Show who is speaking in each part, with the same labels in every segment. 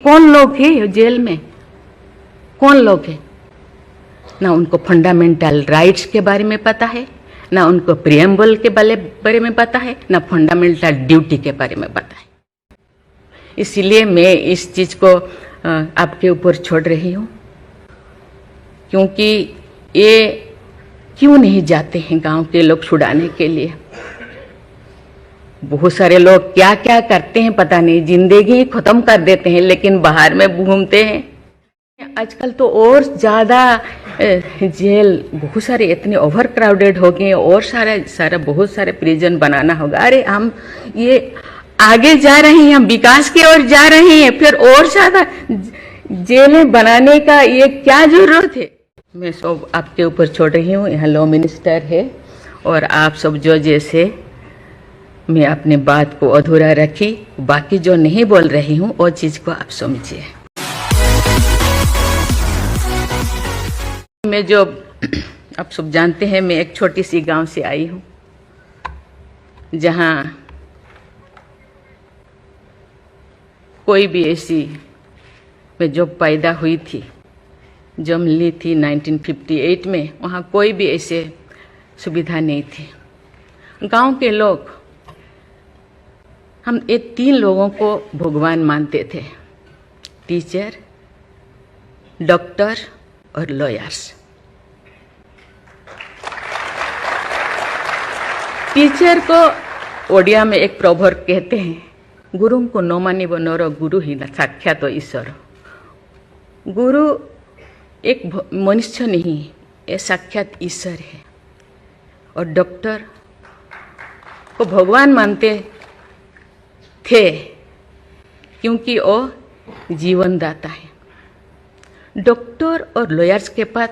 Speaker 1: कौन लोग हैं जेल में? कौन लोग हैं? ना उनको फंडामेंटल राइट्स के बारे में पता है, ना उनको प्रियम्बल के बारे में पता है, ना फंडामेंटल ड्यूटी के बारे में पता है। इसलिए मैं इस चीज़ को आपके ऊपर छोड़ रही हूँ, क्योंकि ये क्यों नहीं जाते हैं गांव के लोग छुड़ाने के लिए? बहुत सारे लोग क्या क्या करते हैं पता नहीं, जिंदगी खत्म कर देते हैं, लेकिन बाहर में घूमते हैं। आजकल तो और ज़्यादा जेल बहुत सारे इतने ओवर क्राउडेड हो गए, और सारा बहुत सारे प्रिजन बनाना होगा। अरे हम ये आगे जा रहे हैं, हम विकास की ओर जा रहे हैं, फिर और ज़्यादा जेलें बनाने का ये क्या जरूरत है? मैं सब आपके ऊपर छोड़ रही हूँ। यहाँ लॉ मिनिस्टर है और आप सब जो जैसे, मैं अपने बात को अधूरा रखी, बाकी जो नहीं बोल रही हूँ वो चीज़ को आप समझिए। मैं जो आप सब जानते हैं, मैं एक छोटी सी गांव से आई हूँ, जहाँ कोई भी ऐसी, मैं जब पैदा हुई थी, जन्म ली थी 1958 में, वहाँ कोई भी ऐसे सुविधा नहीं थी। गांव के लोग, हम ये 3 लोगों को भगवान मानते थे, टीचर, डॉक्टर और लॉयर्स। टीचर को ओडिया में एक प्रोवर्ब कहते हैं, गुरु को न मानिब नर गुरु ही न साक्षात ईश्वर। गुरु एक मनुष्य नहीं, ये साक्षात ईश्वर है। और डॉक्टर को भगवान मानते थे, क्योंकि वो जीवन दाता है। डॉक्टर और लॉयर्स के पास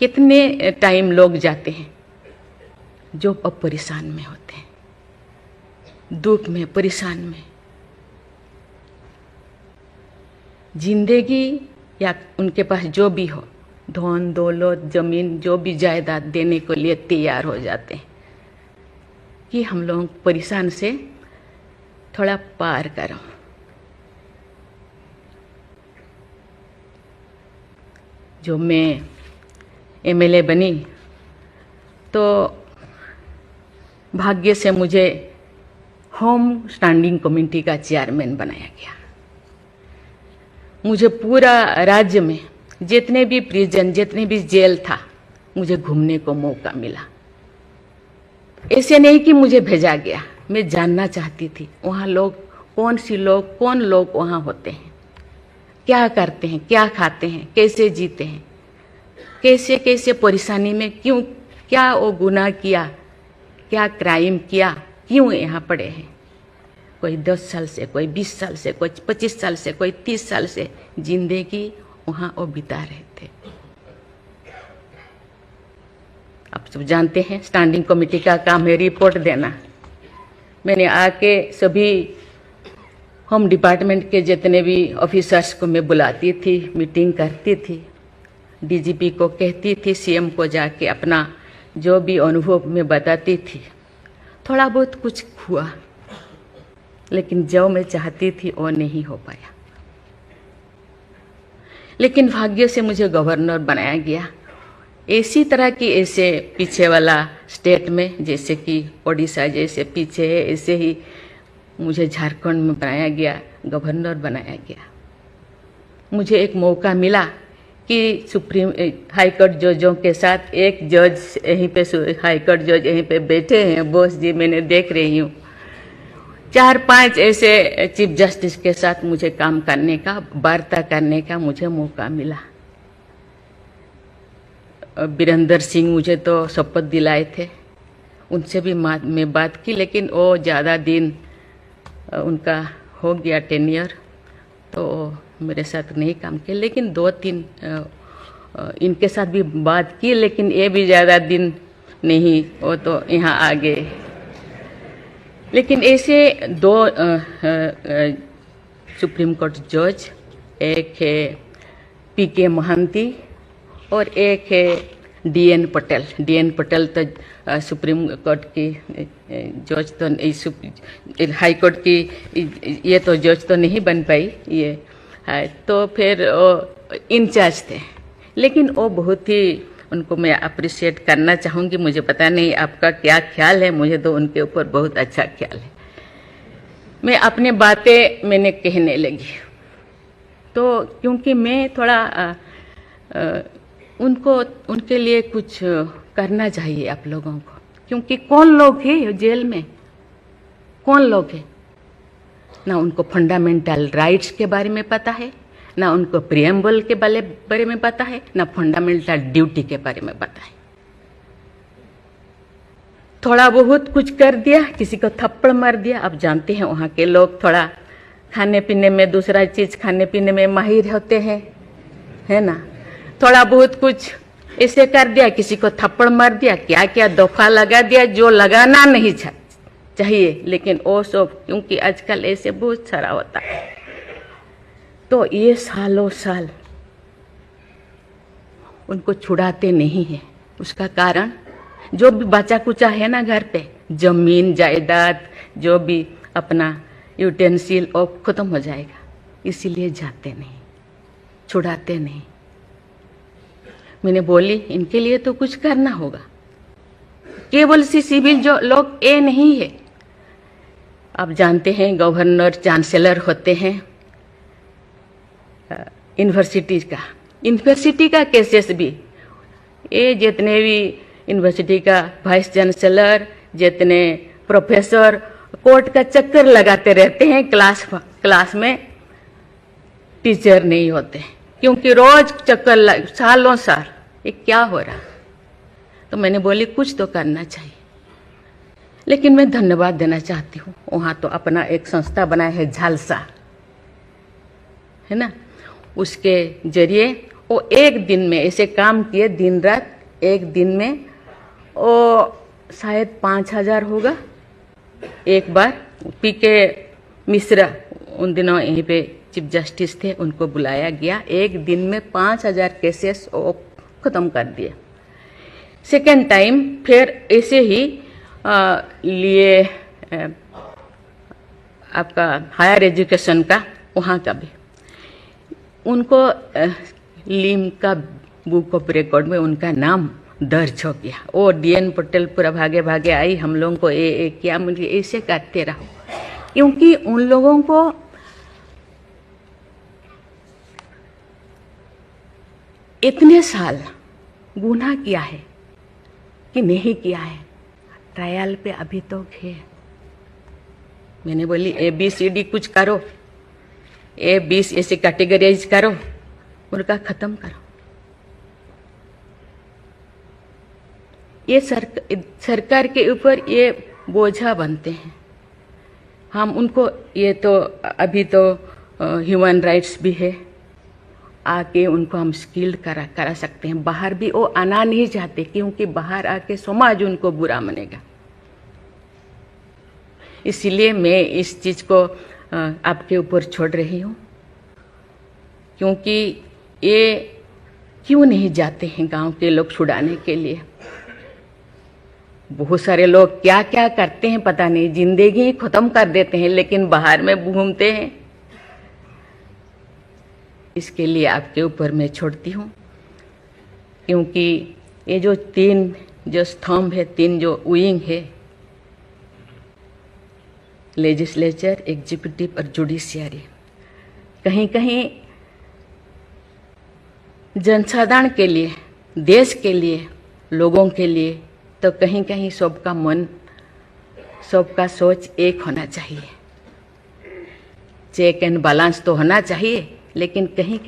Speaker 1: कितने टाइम लोग जाते हैं जो अब परेशान में होते हैं, दुख में, परेशान में। जिंदगी या उनके पास जो भी हो, धन दौलत जमीन जो भी जायदाद देने के लिए तैयार हो जाते हैं कि हम लोग परेशान से थोड़ा पार करो। जो मैं एमएलए बनी तो भाग्य से मुझे होम स्टैंडिंग कमेटी का चेयरमैन बनाया गया। मुझे पूरा राज्य में जितने भी प्रिजन, जितने भी जेल था, मुझे घूमने को मौका मिला। ऐसे नहीं कि मुझे भेजा गया, मैं जानना चाहती थी वहाँ लोग कौन लोग वहाँ होते हैं, क्या करते हैं, क्या खाते हैं, कैसे जीते हैं, कैसे कैसे परेशानी में, क्यों, क्या वो गुनाह किया, क्या क्राइम किया, क्यों यहाँ पड़े हैं। कोई 10 साल से, कोई 20 साल से, कोई 25 साल से, कोई 30 साल से जिंदगी वहाँ वो बिता रहे थे। आप सब जानते हैं स्टैंडिंग कमेटी का काम है रिपोर्ट देना। मैंने आके सभी होम डिपार्टमेंट के जितने भी ऑफिसर्स को मैं बुलाती थी, मीटिंग करती थी, डीजीपी को कहती थी, सीएम को जाके अपना जो भी अनुभव मैं बताती थी। थोड़ा बहुत कुछ हुआ, लेकिन जो मैं चाहती थी वो नहीं हो पाया। लेकिन भाग्य से मुझे गवर्नर बनाया गया। इसी तरह की, ऐसे पीछे वाला स्टेट में, जैसे कि ओडिशा जैसे पीछे है, ऐसे ही मुझे झारखंड में बनाया गया, गवर्नर बनाया गया। मुझे एक मौका मिला कि सुप्रीम हाई कोर्ट जजों के साथ एक जज यहीं पे, हाई कोर्ट जज यहीं पे बैठे हैं, बोस जी, मैंने देख रही हूँ। 4-5 ऐसे चीफ जस्टिस के साथ मुझे काम करने का, वार्ता करने का मुझे मौका मिला। वीरेंद्र सिंह मुझे तो शपथ दिलाए थे, उनसे भी मैं बात की, लेकिन वो ज़्यादा दिन उनका हो गया टेन्योर, तो मेरे साथ नहीं काम किया। लेकिन 2-3 इनके साथ भी बात की, लेकिन ये भी ज़्यादा दिन नहीं, वो तो यहाँ आ गए। लेकिन ऐसे 2 सुप्रीम कोर्ट जज, एक है पीके महांती और एक है डीएन पटेल। डीएन पटेल तो सुप्रीम कोर्ट की जज तो, हाई कोर्ट की ये तो जज तो नहीं बन पाई, ये है, तो फिर वो इंचार्ज थे, लेकिन वो बहुत ही, उनको मैं अप्रिशिएट करना चाहूँगी। मुझे पता नहीं आपका क्या ख्याल है, मुझे तो उनके ऊपर बहुत अच्छा ख्याल है। मैं अपनी बातें मैंने कहने लगी, तो क्योंकि मैं थोड़ा उनको, उनके लिए कुछ करना चाहिए आप लोगों को, क्योंकि कौन लोग हैं जेल में, कौन लोग हैं, ना उनको फंडामेंटल राइट्स के बारे में पता है, ना उनको प्रियम्बल के बारे में पता है, ना फंडामेंटल ड्यूटी के बारे में पता है। थोड़ा बहुत कुछ कर दिया, किसी को थप्पड़ मार दिया। अब जानते हैं वहाँ के लोग थोड़ा खाने पीने में, दूसरा चीज खाने पीने में माहिर होते हैं, है ना। थोड़ा बहुत कुछ ऐसे कर दिया, किसी को थप्पड़ मार दिया, क्या क्या दफा लगा दिया जो लगाना नहीं चाहिए, लेकिन वो सब, क्योंकि आजकल ऐसे बहुत सारा होता है, तो ये सालों साल उनको छुड़ाते नहीं है। उसका कारण जो भी बचा कुचा है ना घर पे, जमीन जायदाद जो भी अपना यूटेंसिल, और खत्म हो जाएगा, इसीलिए जाते नहीं, छुड़ाते नहीं। मैंने बोली इनके लिए तो कुछ करना होगा। केवल सी सिविल जो लोग ये नहीं है, आप जानते हैं गवर्नर चांसलर होते हैं यूनिवर्सिटी का केसेस भी, ये जितने भी यूनिवर्सिटी का वाइस चांसलर, जितने प्रोफेसर कोर्ट का चक्कर लगाते रहते हैं, क्लास में टीचर नहीं होते, क्योंकि रोज चक्कर सालों साल, ये क्या हो रहा। तो मैंने बोली कुछ तो करना चाहिए। लेकिन मैं धन्यवाद देना चाहती हूँ, वहाँ तो अपना एक संस्था बनाया है झालसा, है ना, उसके जरिए वो एक दिन में ऐसे काम किए, दिन रात, एक दिन में वो शायद 5,000 होगा। एक बार पीके मिश्रा उन दिनों यहीं पे चीफ जस्टिस थे, उनको बुलाया गया, एक दिन में 5,000 केसेस वो खत्म कर दिए। सेकेंड टाइम फिर ऐसे ही लिए आपका हायर एजुकेशन का, वहाँ का भी उनको लीम का बुक ऑफ रिकॉर्ड में उनका नाम दर्ज हो गया। वो DN पटेल पूरा भागे भागे आई, हम लोगों को ये क्या, मुझे ऐसे करते रहो, क्योंकि उन लोगों को इतने साल गुनाह किया है कि नहीं किया है, ट्रायल पे अभी तो है। मैंने बोली ABCD कुछ करो, A20 ऐसे कैटेगराइज करो, उनका खत्म करो। ये सरकार के ऊपर ये बोझा बनते हैं। हम उनको, ये तो अभी तो ह्यूमन राइट्स भी है, आके उनको हम स्किल्ड करा सकते हैं। बाहर भी वो आना नहीं चाहते, क्योंकि बाहर आके समाज उनको बुरा मानेगा। इसीलिए मैं इस चीज को आपके ऊपर छोड़ रही हूँ, क्योंकि ये क्यों नहीं जाते हैं गांव के लोग छुड़ाने के लिए। बहुत सारे लोग क्या क्या करते हैं पता नहीं, जिंदगी ही खत्म कर देते हैं, लेकिन बाहर में घूमते हैं। इसके लिए आपके ऊपर मैं छोड़ती हूँ, क्योंकि ये जो 3 जो स्तंभ है, 3 जो विंग है, लेजिस्लेचर, एग्जीक्यूटिव और जुडिशियरी, कहीं कहीं जनसाधारण के लिए, देश के लिए, लोगों के लिए, तो कहीं कहीं सबका मन, सबका सोच एक होना चाहिए। चेक एंड बैलेंस तो होना चाहिए, लेकिन कहीं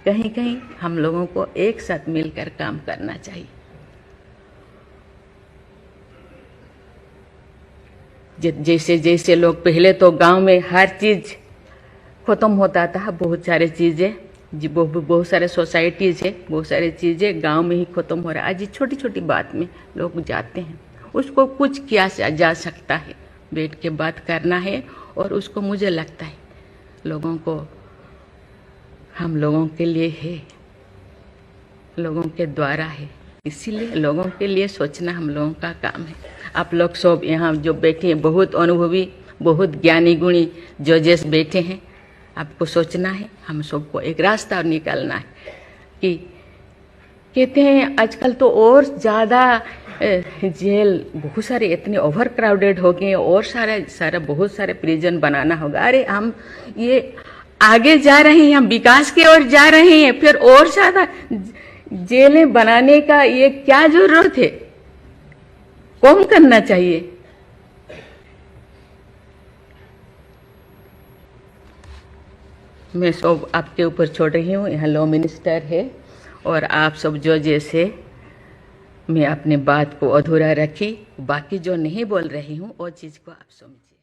Speaker 1: कहीं हम लोगों को एक साथ मिलकर काम करना चाहिए। जैसे जैसे लोग, पहले तो गांव में हर चीज खत्म होता था, बहुत सारे चीजें, बहुत सारे सोसाइटीज है, बहुत सारी चीजें गांव में ही खत्म हो रहा है। आज छोटी छोटी बात में लोग जाते हैं, उसको कुछ किया जा सकता है, बैठ के बात करना है, और उसको मुझे लगता है लोगों को, हम लोगों के लिए है, लोगों के द्वारा है, इसीलिए लोगों के लिए सोचना हम लोगों का काम है। आप लोग सब यहाँ जो बैठे हैं, बहुत अनुभवी, बहुत ज्ञानी गुणी जजेस बैठे हैं, आपको सोचना है, हम सबको एक रास्ता निकालना है कि कहते हैं आजकल तो और ज़्यादा जेल बहुत सारे इतने ओवर क्राउडेड हो गए और सारा बहुत सारे प्रिजन बनाना होगा। अरे हम ये आगे जा रहे हैं, हम विकास की ओर जा रहे हैं, फिर और ज़्यादा जेलें बनाने का ये क्या जरूरत है? कम करना चाहिए। मैं सब आपके ऊपर छोड़ रही हूँ, यहाँ लॉ मिनिस्टर है और आप सब जो जैसे मैं अपने बात को अधूरा रखी, बाकी जो नहीं बोल रही हूँ वो चीज़ को आप समझिए।